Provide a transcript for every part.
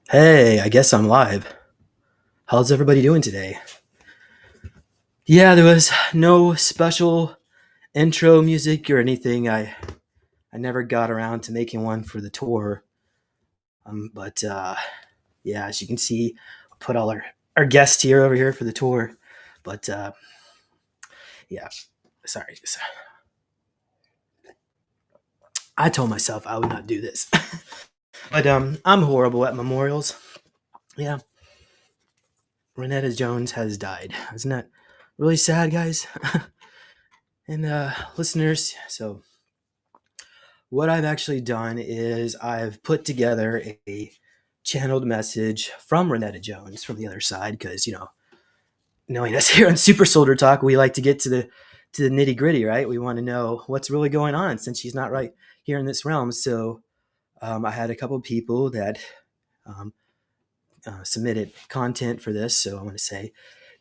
Hey, I guess I'm live. How's everybody doing today? Yeah, there was no special intro music or anything. I never got around to making one for the tour. But yeah, as you can see, I put all our guests here over here for the tour. But yeah, sorry. I told myself I would not do this. But I'm horrible at memorials. Yeah, Rainetta Jones has died. Isn't that really sad, guys? And listeners, so what I've actually done is I've put together a channeled message from Rainetta Jones from the other side because knowing us here on Super Soldier Talk, we like to get to the nitty gritty, right? We want to know what's really going on since she's not right here in this realm. So I had a couple of people that um, submitted content for this, so I want to say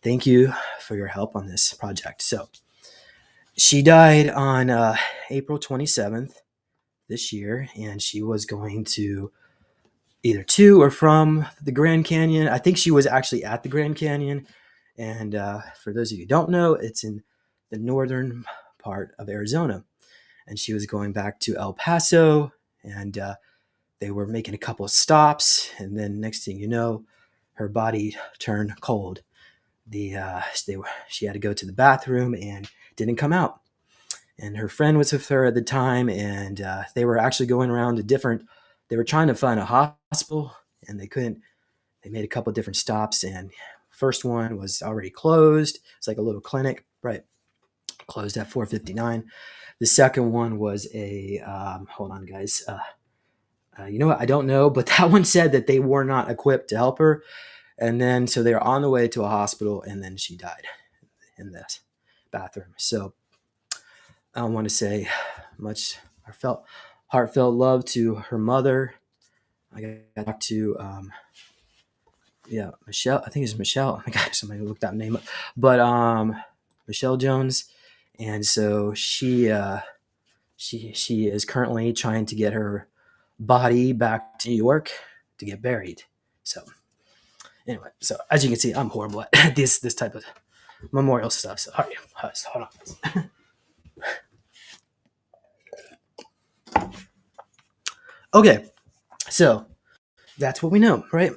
thank you for your help on this project. So she died on April 27th this year, and she was going to either to or from the Grand Canyon. I think she was actually at the Grand Canyon. And for those of you who don't know, it's in the northern part of Arizona. And she was going back to El Paso, and they were making a couple of stops. And then next thing you know, her body turned cold. She had to go to the bathroom and didn't come out. And her friend was with her at the time, and they were actually going around to different. They were trying to find a hospital, and they couldn't. They made a couple of different stops, and first one was already closed. It's like a little clinic, right? Closed at 4:59. The second one was a hold on, guys. You know what? I don't know, but that one said that they were not equipped to help her, and then so they were on the way to a hospital, and then she died in this bathroom. So I want to say much heartfelt love to her mother. I got to talk to yeah, Michelle. I think it's Michelle. Oh my gosh, somebody looked that name up. But Michelle Jones, and so she is currently trying to get her body back to New York to get buried. So anyway, so as you can see, I'm horrible at this type of memorial stuff. So all right, hold on. Okay, so that's what we know, right?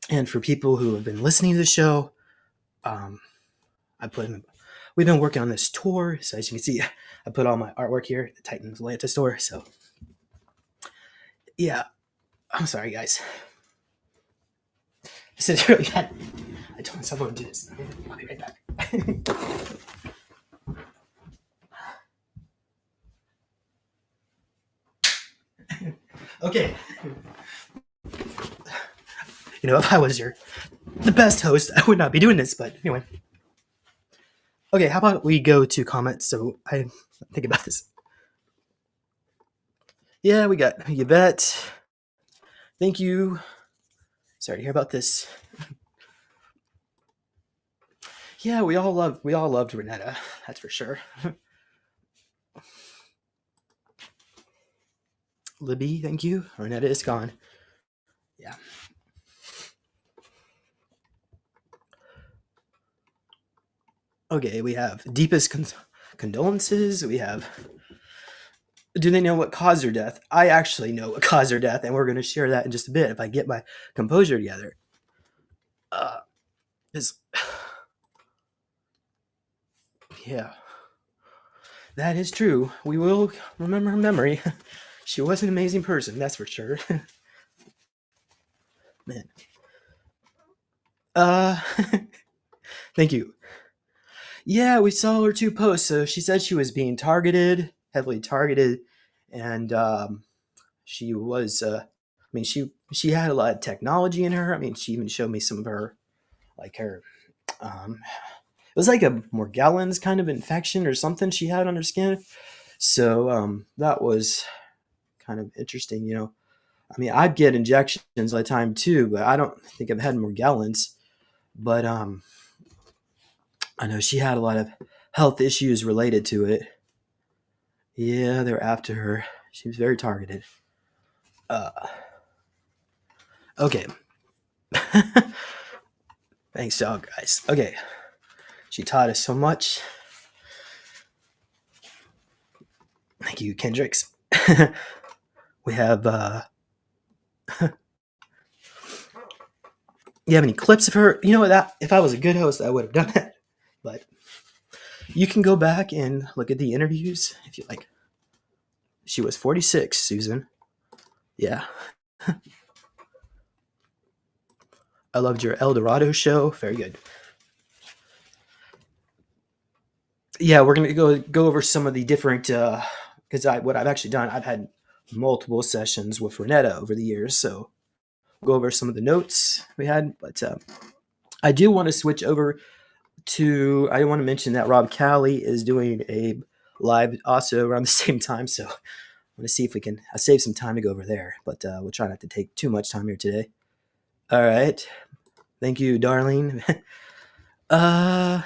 And for people who have been listening to the show, um, we've been working on this tour. So as you can see, I put all my artwork here at the Titan of Atlantis store. So yeah, I'm sorry, guys. This is really bad. I told myself I would do this. I'll be right back. Okay. If I was the best host, I would not be doing this. But anyway. Okay, how about we go to comments? So I think about this. Yeah, we got Yvette. Thank you. Sorry to hear about this. Yeah, we all loved Rainetta. That's for sure. Libby, thank you. Rainetta is gone. Yeah. Okay, we have deepest condolences. We have. Do they know what caused her death? I actually know what caused her death, and we're going to share that in just a bit if I get my composure together. Uh, is yeah, that is true. We will remember her memory. She was an amazing person, that's for sure. Man. Uh, thank you. Yeah, we saw her two posts. So she said she was being targeted, heavily targeted, and she was. I mean, she had a lot of technology in her. I mean, she even showed me some of her, like her. It was like a Morgellons kind of infection or something she had on her skin. So that was kind of interesting. I mean, I'd get injections all the time too, but I don't think I've had Morgellons. But I know she had a lot of health issues related to it. Yeah, they're after her. She was very targeted. Uh, Okay. Thanks, y'all, guys. Okay. She taught us so much. Thank you, Kendricks. We have, you have any clips of her? You know what? That if I was a good host, I would have done that. But you can go back and look at the interviews if you like. She was 46, Susan. Yeah. I loved your El Dorado show. Very good. Yeah, we're gonna go over some of the different because what I've actually done. I've had multiple sessions with Rainetta over the years, so we'll go over some of the notes we had. But I do want to switch over to. I want to mention that Rob Calley is doing a live also around the same time, so I'm gonna see if we can save some time to go over there. But we'll try not to take too much time here today. All right, thank you, Darlene. uh,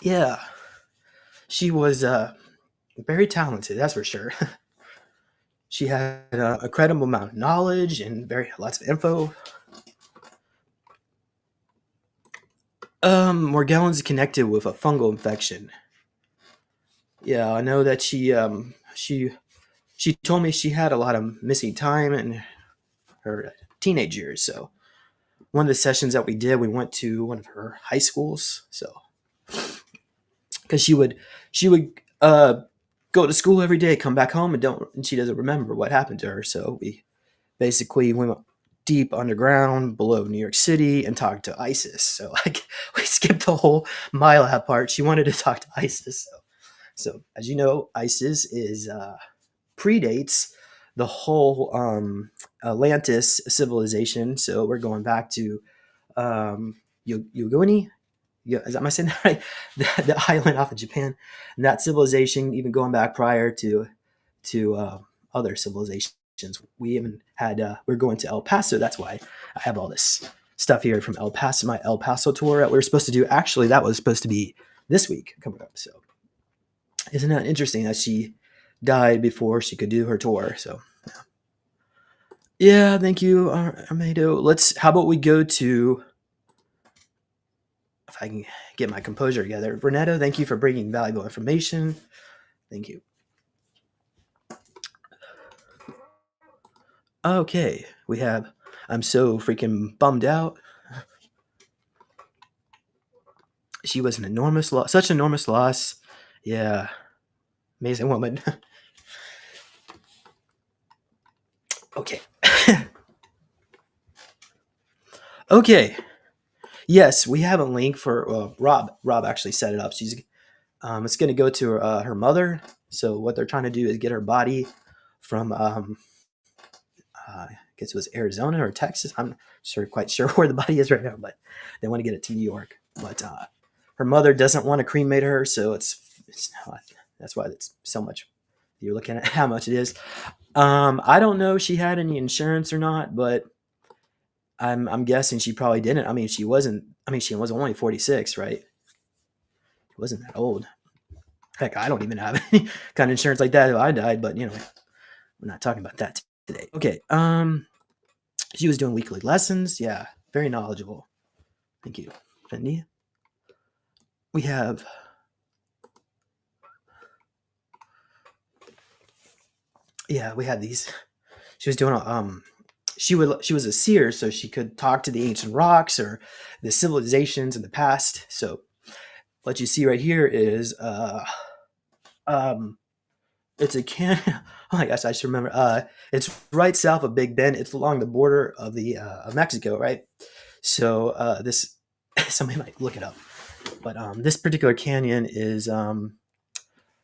yeah, she was very talented, that's for sure. She had a credible amount of knowledge and very lots of info. Morgellons connected with a fungal infection. Yeah, I know that she told me she had a lot of missing time in her teenage years. So one of the sessions that we did, we went to one of her high schools. So because she would go to school every day, come back home, and she doesn't remember what happened to her. So we basically went deep underground below New York City and talked to ISIS. So like we skipped the whole mile out part. She wanted to talk to ISIS. So as you know, ISIS is predates the whole Atlantis civilization. So we're going back to Yogoni. Yeah, am I saying that right? The island off of Japan, and that civilization, even going back prior to other civilizations. We even had we're going to El Paso. That's why I have all this stuff here from El Paso, my El Paso tour that we were supposed to do. Actually, that was supposed to be this week coming up. So isn't that interesting that she died before she could do her tour? So yeah, thank you, Armando. How about we go to, if I can get my composure together. Renetta, thank you for bringing valuable information. Thank you. Okay, we have, I'm so freaking bummed out. She was an enormous loss, such an enormous loss. Yeah, amazing woman. Okay. Okay. Yes, we have a link for Rob. Rob actually set it up. It's going to go to her mother. So what they're trying to do is get her body from I guess it was Arizona or Texas. I'm not quite sure where the body is right now, but they want to get it to New York. But her mother doesn't want to cremate her, so it's not. That's why it's so much. You're looking at how much it is. I don't know if she had any insurance or not, but I'm guessing she probably didn't. I mean, she wasn't. I mean, she was only 46, right? She wasn't that old. Heck, I don't even have any kind of insurance like that if I died. But we're not talking about that today. Okay. She was doing weekly lessons. Yeah, very knowledgeable. Thank you, Fendi. We have. Yeah, we had these. She was doing she was a seer, so she could talk to the ancient rocks or the civilizations in the past. So what you see right here is it's a can. Oh my gosh, I should remember. It's right south of Big Bend. It's along the border of the of Mexico, right? So this somebody might look it up, but this particular canyon is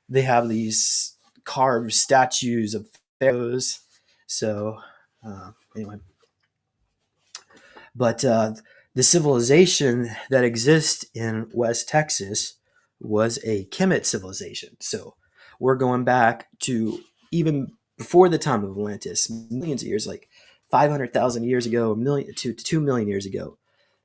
they have these carved statues of pharaohs. So anyway, but the civilization that exists in West Texas was a Kemet civilization. So we're going back to even before the time of Atlantis, millions of years, like 500,000 years ago, a million to 2 million years ago.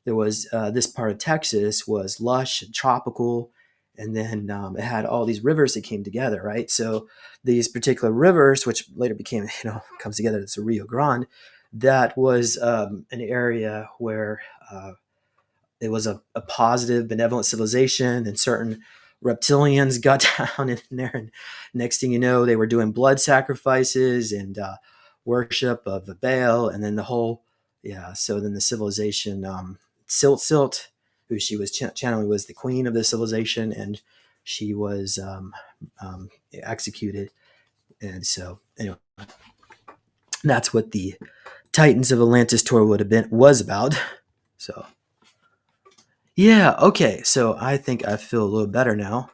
There was this part of Texas was lush and tropical, and then it had all these rivers that came together, right? So these particular rivers, which later became, comes together as the Rio Grande, that was an area where it was a positive, benevolent civilization, and certain reptilians got down in there, and next thing you know, they were doing blood sacrifices and worship of the Baal, and then the whole, yeah. So then the civilization, Silt, who she was channeling, was the queen of the civilization, and she was executed. And so, anyway, that's what the Titans of Atlantis tour was about. So. Yeah, okay. So I think I feel a little better now.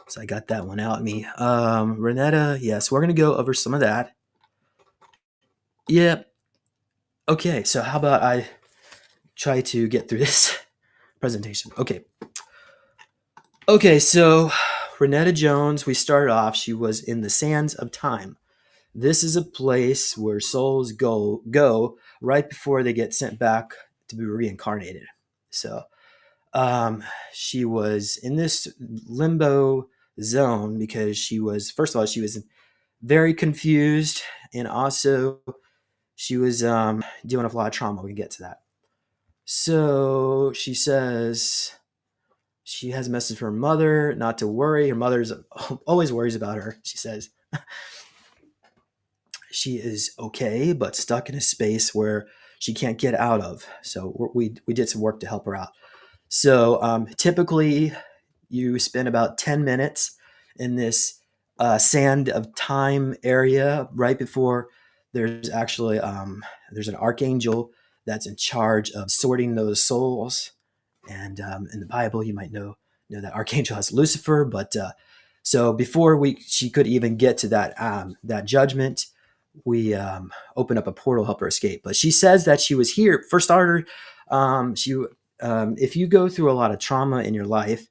So I got that one out of me. Rainetta, yes, we're going to go over some of that. Yeah. Okay, so how about I try to get through this presentation? Okay. Okay, so Rainetta Jones, we started off, she was in the sands of time. This is a place where souls go right before they get sent back to be reincarnated. So she was in this limbo zone because she was, first of all, she was very confused, and also she was dealing with a lot of trauma. We can get to that. So she says she has a message for her mother not to worry. Her mother's always worries about her. She says she is okay, but stuck in a space where she can't get out of. So we did some work to help her out. So typically, you spend about 10 minutes in this sand of time area right before there's actually there's an archangel that's in charge of sorting those souls. And in the Bible, you might know that archangel has Lucifer. But so before she could even get to that judgment, we opened up a portal, help her escape. But she says that she was here for starter. If you go through a lot of trauma in your life,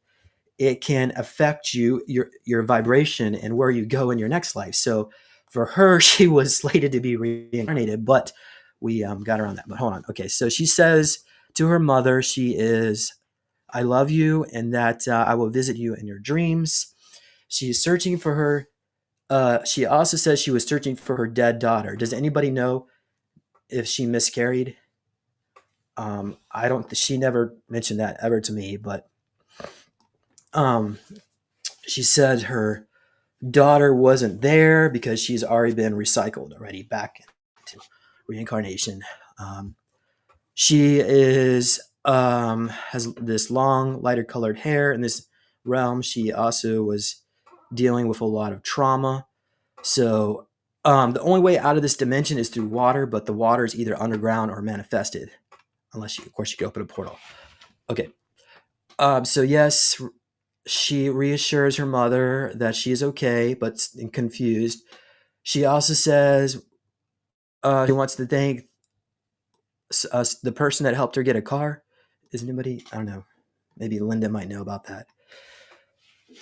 it can affect your vibration and where you go in your next life. So for her, she was slated to be reincarnated, but we got around that. But hold on. Okay, so she says to her mother, she is, I love you, and that I will visit you in your dreams. She's searching for her. She also says she was searching for her dead daughter. Does anybody know if she miscarried? I don't. She never mentioned that ever to me, but um, she said her daughter wasn't there because she's already been recycled already back into reincarnation. She is has this long, lighter colored hair in this realm. She also was dealing with a lot of trauma. So the only way out of this dimension is through water, but the water is either underground or manifested, unless of course, you can open a portal. Okay. So yes, she reassures her mother that she is okay, but confused. She also says she wants to thank the person that helped her get a car. Is anybody? I don't know. Maybe Linda might know about that.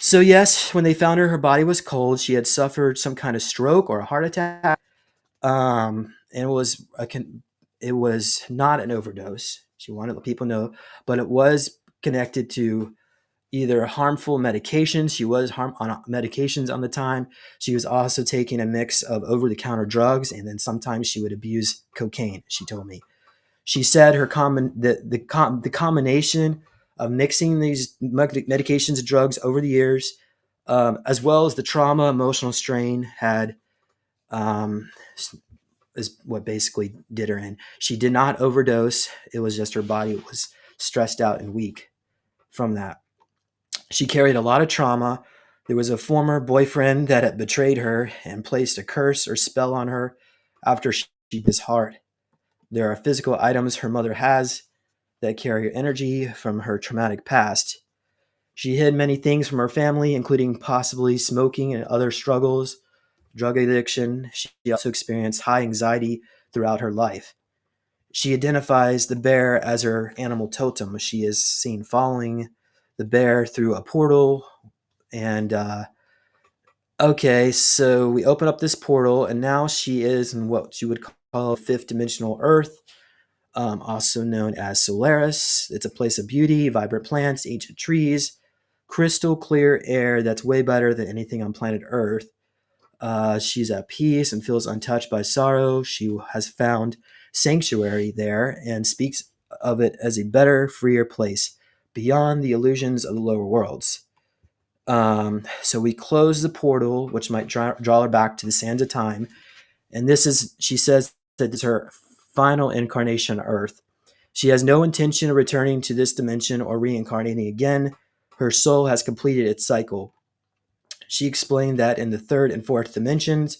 So yes, when they found her, her body was cold. She had suffered some kind of stroke or a heart attack. And it was not an overdose. She wanted to let people know, but it was connected to either harmful medications. She was on medications on the time. She was also taking a mix of over-the-counter drugs, and then sometimes she would abuse cocaine. She told me. She said the combination of mixing these medications and drugs over the years, as well as the trauma, emotional strain, had is what basically did her in. She did not overdose. It was just her body was stressed out and weak from that. She carried a lot of trauma. There was a former boyfriend that had betrayed her and placed a curse or spell on her after she broke his heart. There are physical items her mother has that carry energy from her traumatic past. She hid many things from her family, including possibly smoking and other struggles, drug addiction. She also experienced high anxiety throughout her life. She identifies the bear as her animal totem. She is seen following the bear through a portal. And okay, so we open up this portal, and now she is in what you would call fifth dimensional Earth, also known as Solaris. It's a place of beauty, vibrant plants, ancient trees, crystal clear air that's way better than anything on planet Earth. She's at peace and feels untouched by sorrow. She has found sanctuary there and speaks of it as a better, freer place beyond the illusions of the lower worlds. So we close the portal, which might draw her back to the sands of time. And this is, she says, that is her final incarnation on Earth. She has no intention of returning to this dimension or reincarnating again. Her soul has completed its cycle. She explained that in the third and fourth dimensions,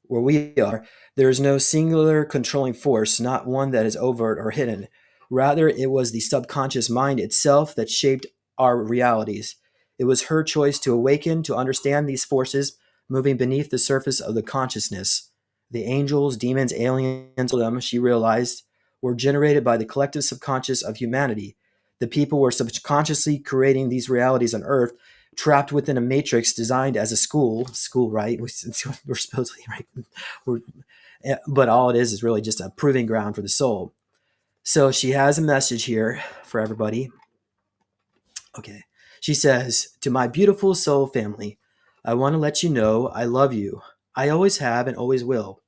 where we are, there is no singular controlling force, not one that is overt or hidden. Rather, it was the subconscious mind itself that shaped our realities. It was her choice to awaken, to understand these forces moving beneath the surface of the consciousness. The angels, demons, aliens, them, she realized, were generated by the collective subconscious of humanity. The people were subconsciously creating these realities on Earth, trapped within a matrix designed as a school, right? We're supposedly right, but all it is really just a proving ground for the soul. So she has a message here for everybody. Okay, she says, "To my beautiful soul family, I want to let you know I love you. I always have and always will.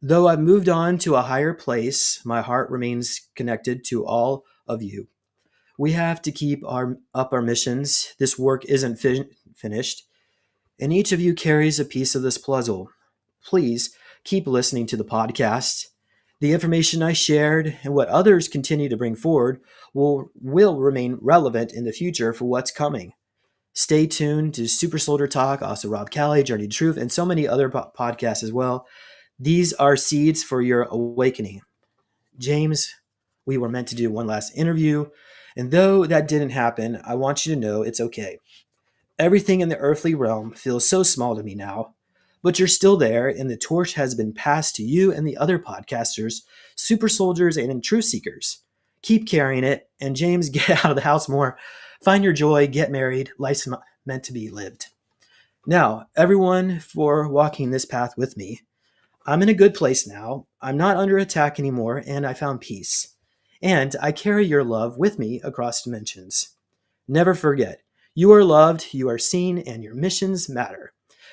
Though I've moved on to a higher place, my heart remains connected to all of you. We have to keep up our missions. This work isn't finished, and each of you carries a piece of this puzzle. Please keep listening to the podcast. The information I shared and what others continue to bring forward will remain relevant in the future for what's coming. Stay tuned to Super Soldier Talk, also Rob Callie, Journey to Truth, and so many other podcasts as well. These are seeds for your awakening. James, we were meant to do one last interview, and though that didn't happen, I want you to know it's okay. Everything in the earthly realm feels so small to me now, but you're still there, and the torch has been passed to you and the other podcasters, super soldiers, and truth seekers. Keep carrying it, and James, get out of the house more. Find your joy, get married. Life's meant to be lived. Now, everyone, for walking this path with me. I'm in a good place now. I'm not under attack anymore, and I found peace. And I carry your love with me across dimensions. Never forget, you are loved, you are seen, and your missions matter.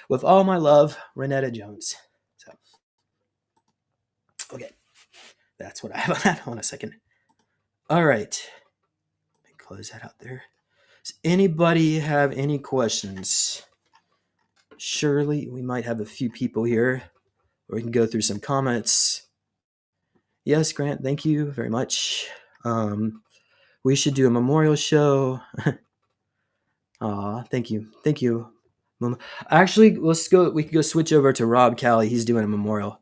With all my love, Rainetta Jones." So, okay, that's what I have on that. Hold on a second. All right, let me close that out there. Does anybody have any questions? Surely we might have a few people here, or we can go through some comments. Yes, Grant, thank you very much. We should do a memorial show. Aw, thank you. Thank you. Actually, let's go. We can go switch over to Rob Callie. He's doing a memorial.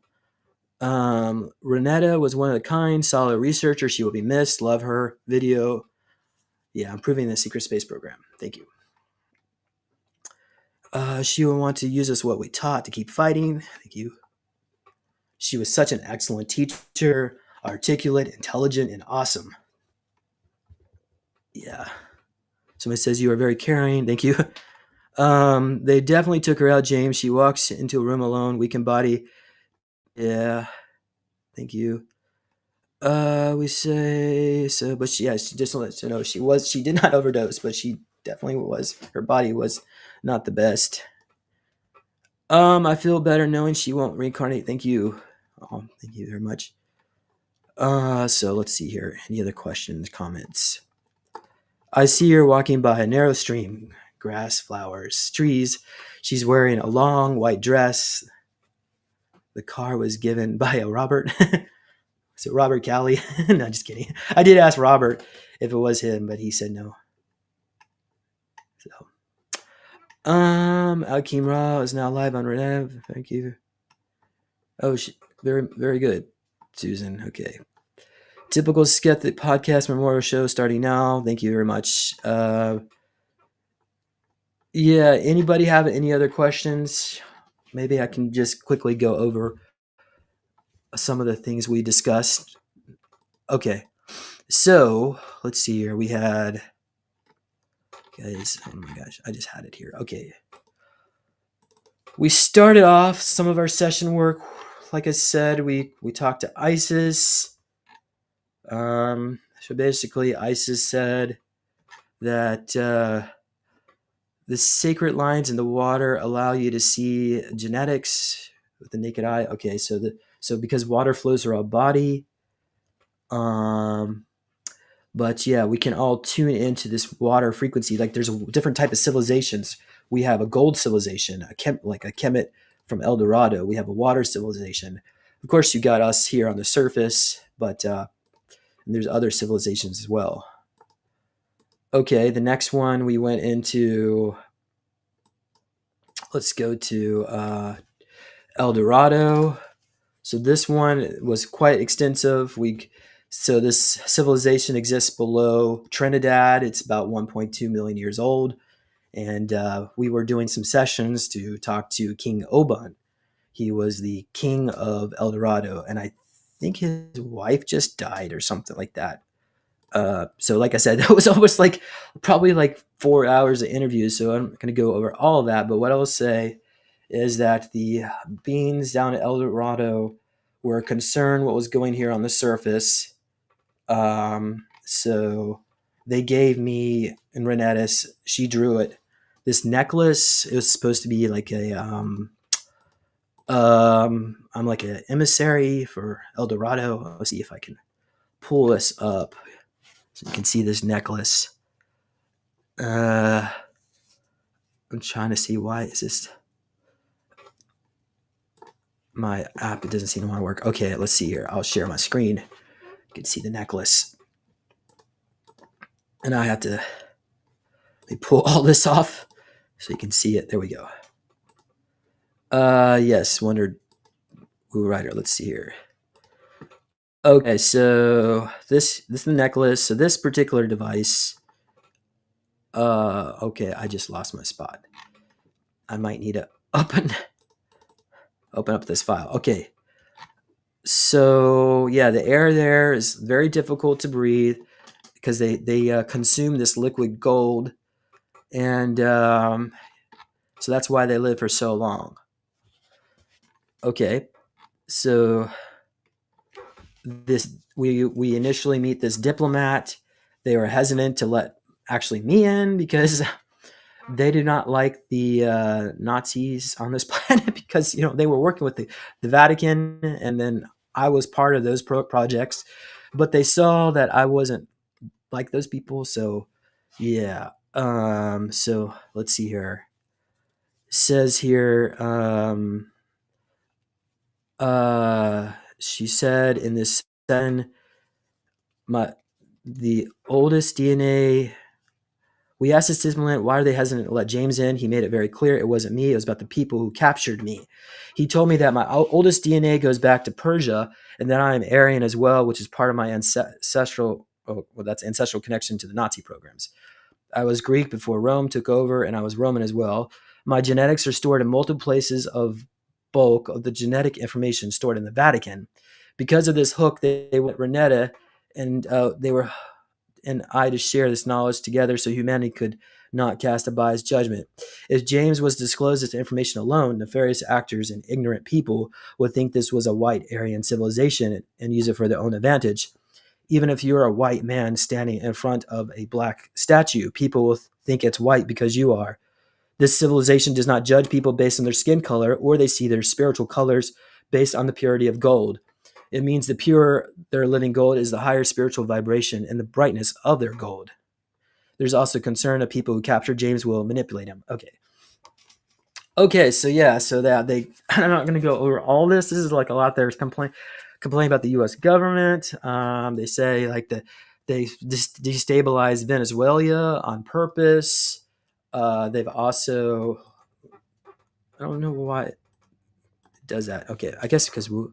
Rainetta was one of a kind, solid researcher. She will be missed. Love her. Video. Yeah, improving the secret space program. Thank you. She will want to use us what we taught to keep fighting. Thank you. She was such an excellent teacher, articulate, intelligent, and awesome. Yeah. Somebody says you are very caring. Thank you. They definitely took her out, James. She walks into a room alone, weakened body. Yeah. Thank you. We say so, but she just lets you know she did not overdose, but she definitely was. Her body was not the best. I feel better knowing she won't reincarnate. Thank you. Oh, thank you very much. So let's see here. Any other questions, comments? I see her walking by a narrow stream, grass, flowers, trees. She's wearing a long white dress. The car was given by a Robert. Is it Robert Callie? No, just kidding. I did ask Robert if it was him, but he said no. So, Akeem Ra is now live on Renev. Thank you. Oh, very, very good, Susan. Okay. Typical Skeptic podcast memorial show starting now. Thank you very much. Yeah, anybody have any other questions? Maybe I can just quickly go over some of the things we discussed. Okay, so let's see here. We had, guys, oh my gosh, I just had it here. Okay. We started off some of our session work. Like I said, we talked to Isis. So basically, Isis said that The sacred lines in the water allow you to see genetics with the naked eye. Okay, so because water flows through our body, but yeah, we can all tune into this water frequency. Like there's a different type of civilizations. We have a gold civilization, like a Kemet from El Dorado. We have a water civilization. Of course, you got us here on the surface, but and there's other civilizations as well. Okay, the next one we went into. Let's go to El Dorado. So this one was quite extensive. So this civilization exists below Trinidad. It's about 1.2 million years old, and we were doing some sessions to talk to King Oban. He was the king of El Dorado, and I think his wife just died or something like that. So like I said, that was almost like probably like 4 hours of interviews. So I'm going to go over all of that. But what I will say is that the beings down at El Dorado were concerned what was going here on the surface. So they gave me and Rainetta, she drew it, this necklace. It was supposed to be like I'm like an emissary for El Dorado. Let's see if I can pull this up so you can see this necklace. I'm trying to see why is this. My app, it doesn't seem to want to work. Okay, let's see here. I'll share my screen. You can see the necklace. And I have to let me pull all this off so you can see it. There we go. Yes, wondered who writer. Let's see here. Okay, so this is the necklace. So this particular device. Okay, I just lost my spot. I might need to open up this file. Okay. So yeah, the air there is very difficult to breathe because they consume this liquid gold, and so that's why they live for so long. Okay, so this we initially meet this diplomat. They were hesitant to let actually me in because they do not like the Nazis on this planet because they were working with the Vatican, and then I was part of those projects, but they saw that I wasn't like those people. So yeah. So let's see here. It says here. She said in this session, the oldest DNA. We asked the stimulant, why are they hesitant to let James in? He made it very clear it wasn't me. It was about the people who captured me. He told me that my oldest DNA goes back to Persia and that I am Aryan as well, which is part of my ancestral connection to the Nazi programs. I was Greek before Rome took over, and I was Roman as well. My genetics are stored in multiple places of bulk of the genetic information stored in the Vatican. Because of this hook, they went Rainetta, and they were and I to share this knowledge together so humanity could not cast a biased judgment. If James was disclosed this information alone, nefarious actors and ignorant people would think this was a white Aryan civilization and use it for their own advantage. Even if you're a white man standing in front of a black statue, people will think it's white because you are. This civilization does not judge people based on their skin color, or they see their spiritual colors based on the purity of gold. It means the purer their living gold is the higher spiritual vibration and the brightness of their gold. There's also concern of people who capture James will manipulate him. Okay, so yeah, so that I'm not going to go over all this. This is like a lot. There's complain about the U.S. government. They say like that they destabilized Venezuela on purpose. They've also, I don't know why it does that. Okay, I guess because let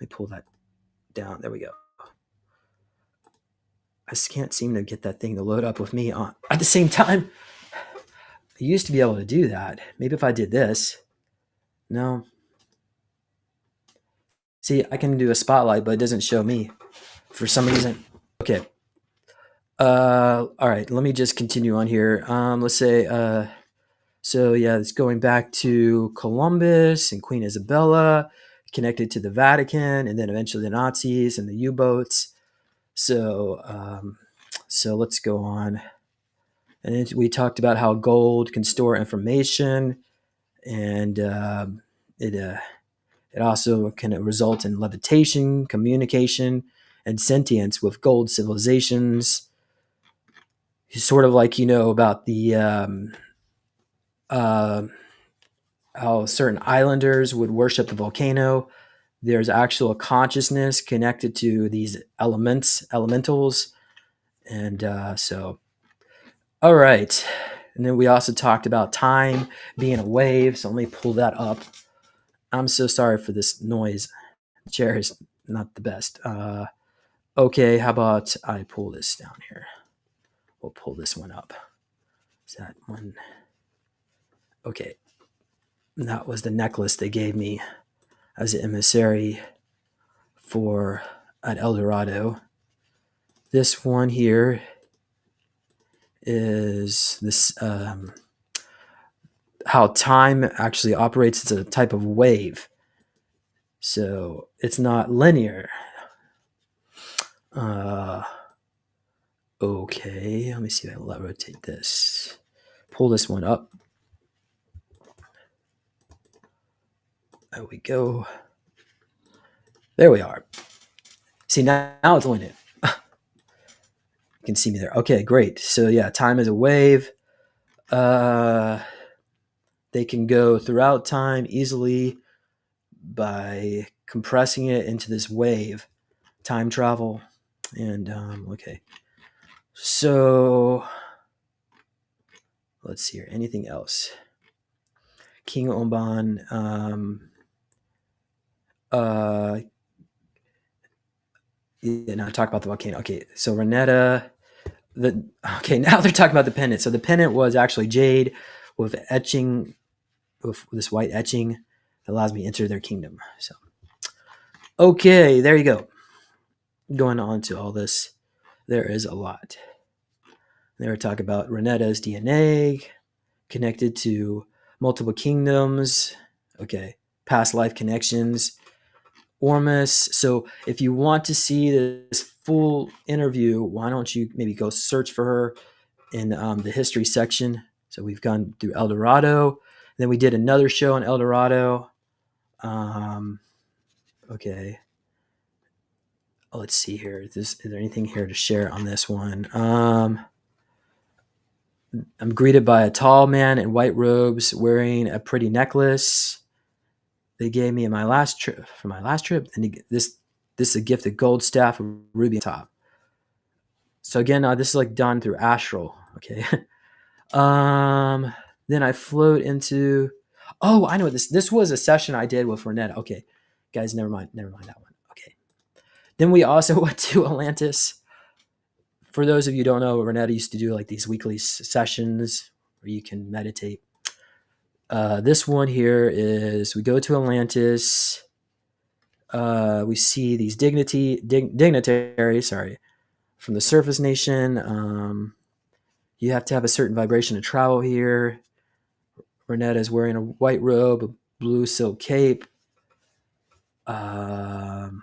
me pull that down. There we go. I just can't seem to get that thing to load up with me on at the same time. I used to be able to do that. Maybe if I did this. No. See, I can do a spotlight, but it doesn't show me for some reason. Okay. All right. Let me just continue on here. Let's say, so yeah, it's going back to Columbus and Queen Isabella, connected to the Vatican, and then eventually the Nazis and the U-boats. So let's go on. And we talked about how gold can store information, and it it also can result in levitation, communication, and sentience with gold civilizations. Sort of like, about the uh, how certain islanders would worship the volcano. There's actual consciousness connected to these elementals. And all right. And then we also talked about time being a wave. So let me pull that up. I'm so sorry for this noise. The chair is not the best. Okay, how about I pull this down here? We'll pull this one up. Is that one? Okay. That was the necklace they gave me as an emissary for at El Dorado. This one here is this how time actually operates. It's a type of wave, so it's not linear. Okay, let me see if I can rotate this. Pull this one up. There we go. There we are. See, now it's linear. You can see me there. Okay, great. So yeah, time is a wave. They can go throughout time easily by compressing it into this wave. Time travel. And okay. So let's see here. Anything else? King Omban. Yeah, now talk about the volcano. Okay, so Rainetta. Okay, now they're talking about the pendant. So the pendant was actually jade with etching, with this white etching that allows me to enter their kingdom. So, okay, there you go. Going on to all this, there is a lot. They were talking about Rainetta's DNA connected to multiple kingdoms. Okay, past life connections. Ormus. So if you want to see this full interview, why don't you maybe go search for her in the history section. So we've gone through El Dorado. Then we did another show on El Dorado. Okay. Let's see here. Is there anything here to share on this one? I'm greeted by a tall man in white robes wearing a pretty necklace. They gave me my last trip. And this is a gift of gold staff with ruby top. So again, this is like done through astral. Okay. Then I float into. Oh, I know this. This was a session I did with Rainetta. Okay, guys, never mind that one. Okay. Then we also went to Atlantis. For those of you who don't know, Rainetta used to do like these weekly sessions where you can meditate. This one here is we go to Atlantis. We see these dignitaries. Sorry, from the Surface Nation. You have to have a certain vibration to travel here. Rainetta is wearing a white robe, a blue silk cape. And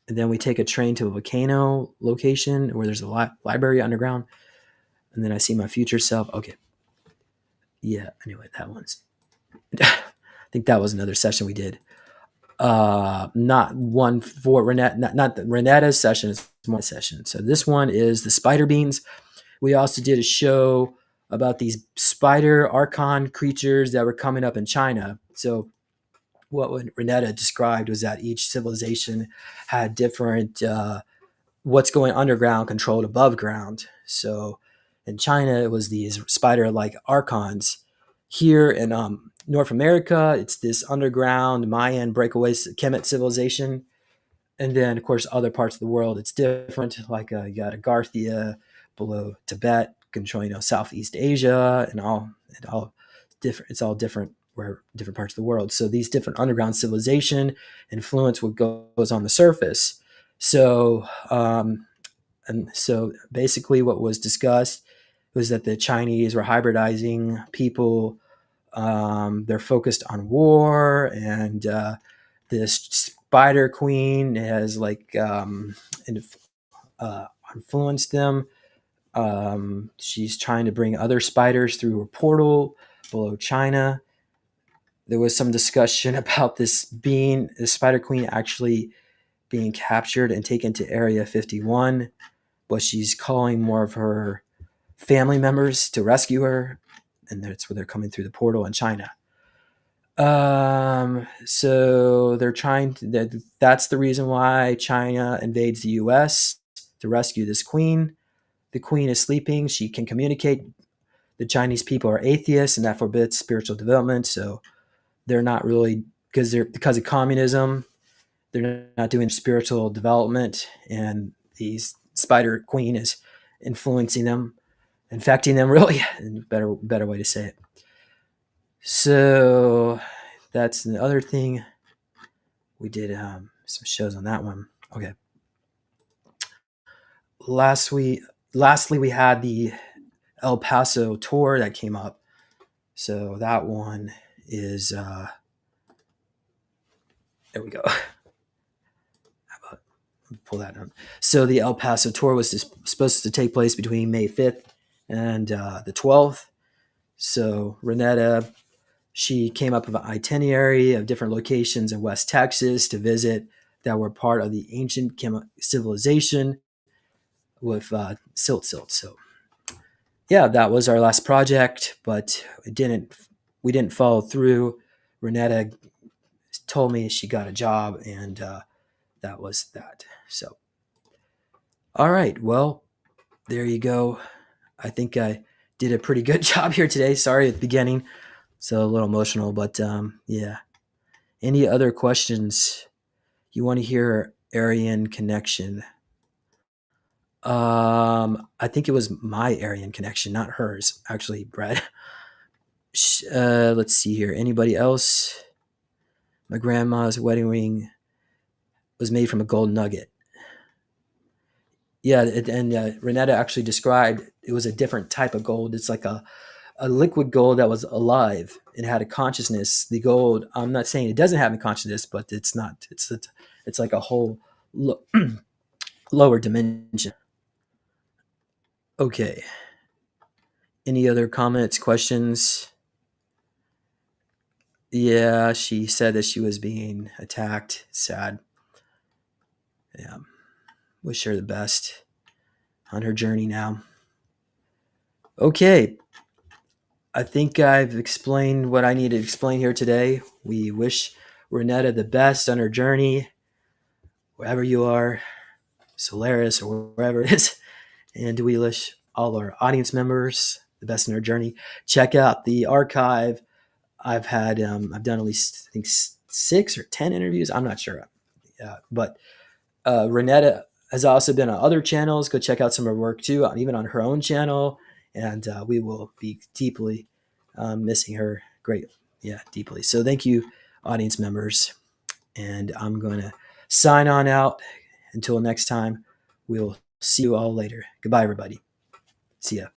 then we take a train to a volcano location where there's a library underground. And then I see my future self. Okay. Yeah, anyway, that one's... I think that was another session we did. Not one for Rainetta, not the Rainetta's session, it's my session. So this one is the spider beans. We also did a show about these spider archon creatures that were coming up in China. So what Rainetta described was that each civilization had different what's going underground controlled above ground. So in China, it was these spider-like archons. Here in North America, it's this underground Mayan breakaway Kemet civilization. And then, of course, other parts of the world, it's different. Like you got Agarthia below Tibet, controlling Southeast Asia, and all different. It's all different where different parts of the world. So these different underground civilization influence what goes on the surface. So and so basically, what was discussed was that the Chinese were hybridizing people. They're focused on war, and this spider queen has like influenced them She's trying to bring other spiders through a portal below China. There was some discussion about this Spider Queen actually being captured and taken to Area 51, but she's calling more of her family members to rescue her, and that's where they're coming through the portal in China. So they're trying to, that's the reason why China invades the US to rescue this queen. The queen is sleeping. She can communicate. The Chinese people are atheists, and that forbids spiritual development. So they're not really, because of communism, they're not doing spiritual development, and the spider queen is influencing them, infecting them. Really, better way to say it. So that's the other thing. We did some shows on that one. Okay. Lastly, we had the El Paso tour that came up. So that one is there we go. Pull that down. So the El Paso tour was supposed to take place between May 5th and the 12th. So Rainetta, she came up with an itinerary of different locations in West Texas to visit that were part of the ancient civilization with silt. So yeah, that was our last project, but we didn't follow through. Rainetta told me she got a job, and that was that. So all right, well, there you go. I think I did a pretty good job here today. Sorry at the beginning, so a little emotional, but yeah. Any other questions? You want to hear Aryan connection? I think it was my Aryan connection, not hers, actually, Brad. Let's see here. Anybody else? My grandma's wedding ring was made from a gold nugget. Yeah, and Rainetta actually described it was a different type of gold. It's like a liquid gold that was alive and had a consciousness. The gold, I'm not saying it doesn't have a consciousness, but it's not. It's like a whole lower dimension. Okay. Any other comments, questions? Yeah, she said that she was being attacked. Sad. Yeah. Wish her the best on her journey now. Okay. I think I've explained what I need to explain here today. We wish Rainetta the best on her journey, wherever you are, Solaris or wherever it is. And we wish all our audience members the best in their journey. Check out the archive. I've done at least, I think, 6 or 10 interviews. I'm not sure. But Rainetta has also been on other channels. Go check out some of her work too, even on her own channel. And we will be deeply missing her. Great. Yeah, deeply. So thank you, audience members. And I'm going to sign on out. Until next time, we'll see you all later. Goodbye, everybody. See ya.